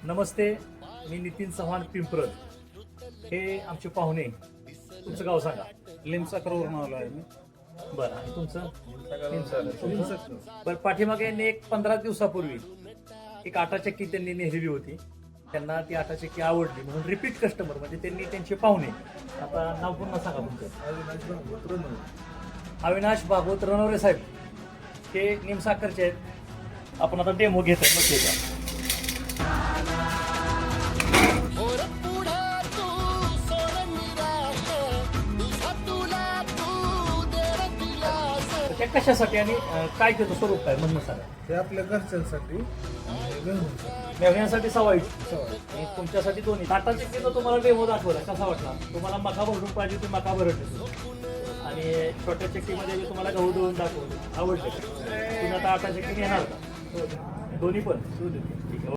नमस्ते, मी नितीन चव्हाण पिंपरद. हे आमचे पाहुणे. तुमचं गाव सांगा. लिमसाकरवरून आलो आहे मी. बरं, आणि तुमचं? लिमसाकर. बरं, पाठीमागे यांनी एक 15 दिवसापूर्वी एक आटा चक्की त्यांनी नेलेली होती. त्यांना ती आटा चक्की आवडली म्हणून रिपीट कस्टमर, म्हणजे त्यांनी त्यांचे पाहुणे. आता नाव पुन्हा सांगा तुमचं. अविनाश भागवत रणवरे साहेब हे निमसाकरचे आहेत. आपण आता डेमो घेतो. त्या कशासाठी आणि काय त्याचं स्वरूप काय म्हणणं सांगा. ते आपल्या घरच्यांसाठी मेहण्यासाठी सवाई आणि तुमच्यासाठी दोन्ही. टाटा चक्कीचा तुम्हाला डेमो दाखवला, कसा वाटला तुम्हाला? मका भरून पाहिजे तुम्ही मका भरत, आणि छोट्या चक्कीमध्ये मी तुम्हाला गहू दळून दाखवलं, आवडलं. तुम्ही आता आटा चक्की घेणार का? दोन्ही पण. ठीक आहे.